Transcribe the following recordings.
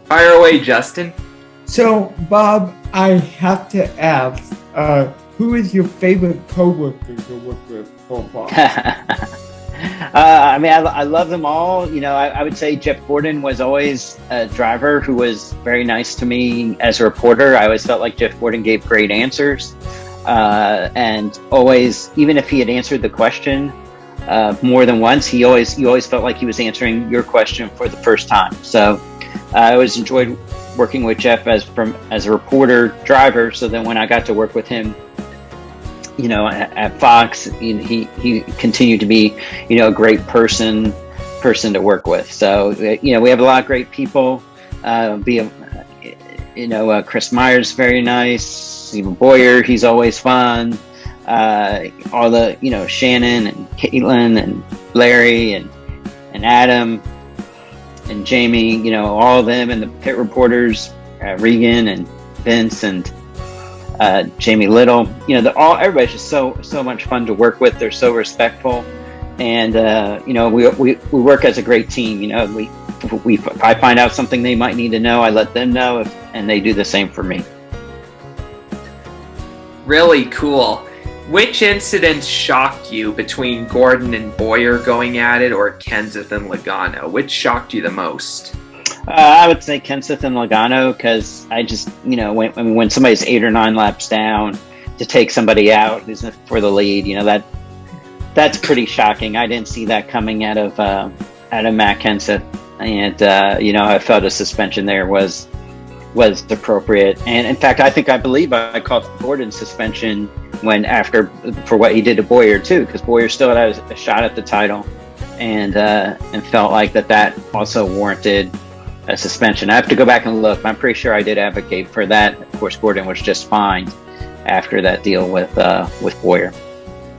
Fire away, Justin. So, Bob, I have to ask, who is your favorite coworker to work with so far? I love them all. I would say Jeff Gordon was always a driver who was very nice to me as a reporter. I always felt like Jeff Gordon gave great answers. And always, even if he had answered the question more than once, you always felt like he was answering your question for the first time. So I always enjoyed working with Jeff as a reporter driver. So then when I got to work with him, at Fox, he continued to be, a great person to work with. So, we have a lot of great people. Chris Meyer's very nice. Stephen Boyer, he's always fun. All the, Shannon and Caitlin and Larry and Adam and Jamie, all of them, and the pit reporters, Regan and Vince and Jamie Little, everybody's just so much fun to work with. They're so respectful, and we work as a great team. If I find out something they might need to know, I let them know, and they do the same for me. Really cool. Which incidents shocked you between Gordon and Boyer going at it, or Kenseth and Logano? Which shocked you the most? I would say Kenseth and Logano, because I just, when somebody's 8 or 9 laps down to take somebody out who's for the lead, that's pretty shocking. I didn't see that coming out of Matt Kenseth, and I felt a suspension there was appropriate. And in fact, I believe I called Gordon's suspension for what he did to Boyer too, because Boyer still had a shot at the title, and felt like that also warranted a suspension. I have to go back and look. I'm pretty sure I did advocate for that. Of course, Gordon was just fined after that deal with Boyer.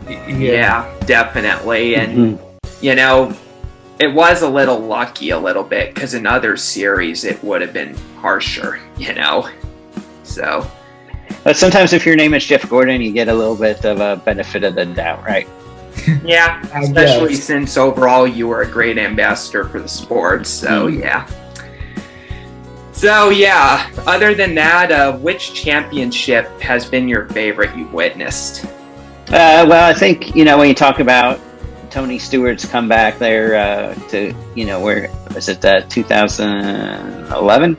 Yeah, definitely. And it was a little lucky a little bit, because in other series it would have been harsher. So. But sometimes if your name is Jeff Gordon, you get a little bit of a benefit of the doubt, right? Yeah, especially since overall you were a great ambassador for the sport. So yeah. So yeah, other than that, which championship has been your favorite you've witnessed? Well, I think, when you talk about Tony Stewart's comeback there to, where was it, 2011?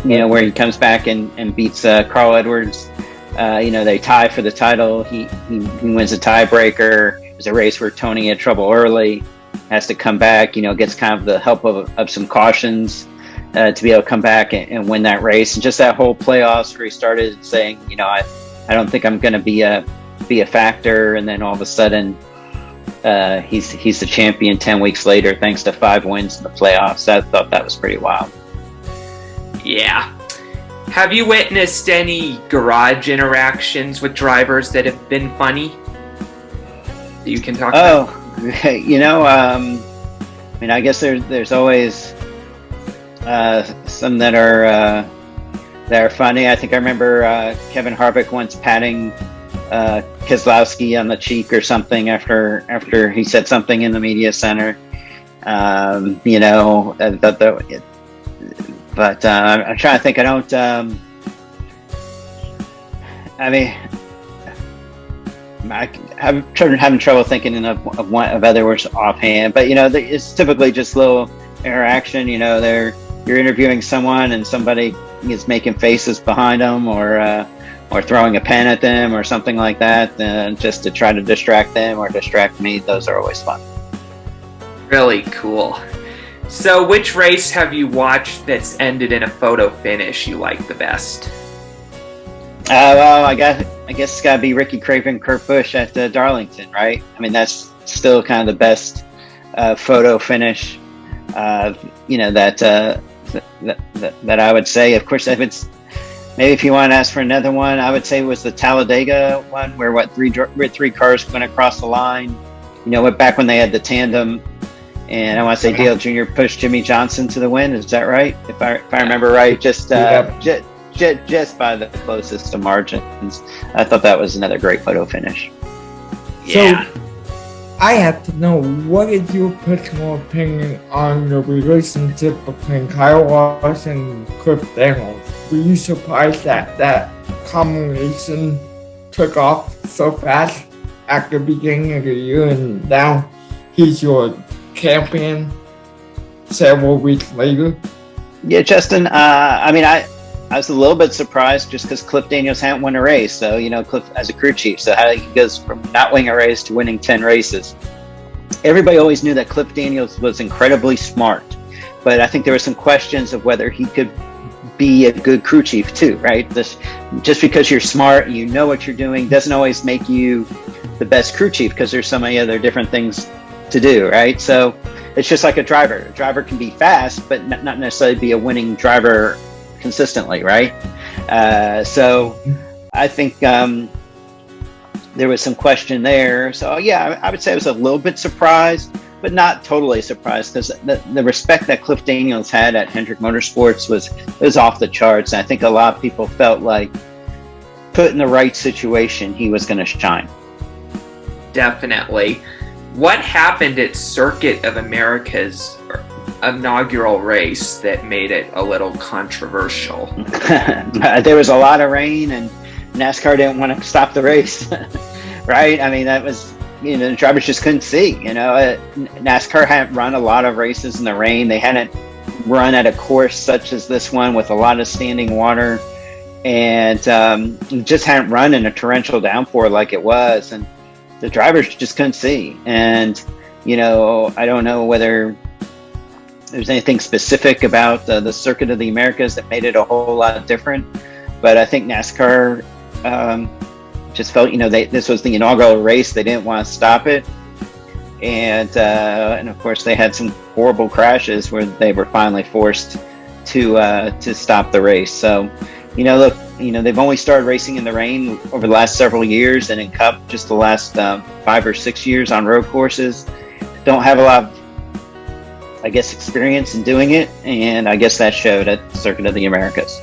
Where he comes back and beats Carl Edwards. They tie for the title. He wins a tiebreaker. It was a race where Tony had trouble early, has to come back, gets kind of the help of some cautions to be able to come back and win that race. And just that whole playoffs where he started saying, I don't think I'm going to be a factor. And then all of a sudden, he's the champion 10 weeks later, thanks to 5 wins in the playoffs. I thought that was pretty wild. Yeah. Have you witnessed any garage interactions with drivers that have been funny that you can talk about? I guess there's always some that are funny. I think I remember Kevin Harvick once patting Keselowski on the cheek or something after he said something in the media center. But I'm trying to think. I don't. I'm having trouble thinking of other words offhand. But it's typically just little interaction. You're interviewing someone and somebody is making faces behind them, or throwing a pen at them, or something like that, just to try to distract them or distract me. Those are always fun. Really cool. So, which race have you watched that's ended in a photo finish you like the best? Well, I guess it's got to be Ricky Craven, Kurt Busch at Darlington, right? That's still kind of the best photo finish, that I would say. Of course, if you want to ask for another one, I would say it was the Talladega one, where three cars went across the line. Back when they had the tandem. And I want to say Dale Jr. pushed Jimmy Johnson to the win. Is that right? If I remember right, just by the closest of margins. I thought that was another great photo finish. Yeah. So, I have to know, what is your personal opinion on the relationship between Kyle Larson and Cliff Daniels? Were you surprised that that combination took off so fast at the beginning of the year, and now he's your champion several weeks later? Yeah, Justin. I was a little bit surprised just because Cliff Daniels hadn't won a race. So, Cliff as a crew chief, so how he goes from not winning a race to winning 10 races. Everybody always knew that Cliff Daniels was incredibly smart, but I think there were some questions of whether he could be a good crew chief too, right? Just because you're smart, you know what you're doing, doesn't always make you the best crew chief, because there's so many other different things to do, right? So it's just like a driver. A driver can be fast, but not necessarily be a winning driver consistently, right? So I think there was some question there. So yeah, I would say I was a little bit surprised, but not totally surprised, because the respect that Cliff Daniels had at Hendrick Motorsports was off the charts. And I think a lot of people felt like, put in the right situation, he was going to shine. Definitely. What happened at Circuit of America's inaugural race that made it a little controversial? There was a lot of rain, and NASCAR didn't want to stop the race, right? I mean, that was, the drivers just couldn't see. NASCAR hadn't run a lot of races in the rain. They hadn't run at a course such as this one with a lot of standing water, and just hadn't run in a torrential downpour like it was, and the drivers just couldn't see. And I don't know whether there's anything specific about the Circuit of the Americas that made it a whole lot different, but I think NASCAR just felt, this was the inaugural race. They didn't want to stop it, and of course they had some horrible crashes where they were finally forced to stop the race. So, look, they've only started racing in the rain over the last several years, and in Cup just the last 5 or 6 years on road courses. Don't have a lot of, experience in doing it, and I guess that showed at Circuit of the Americas.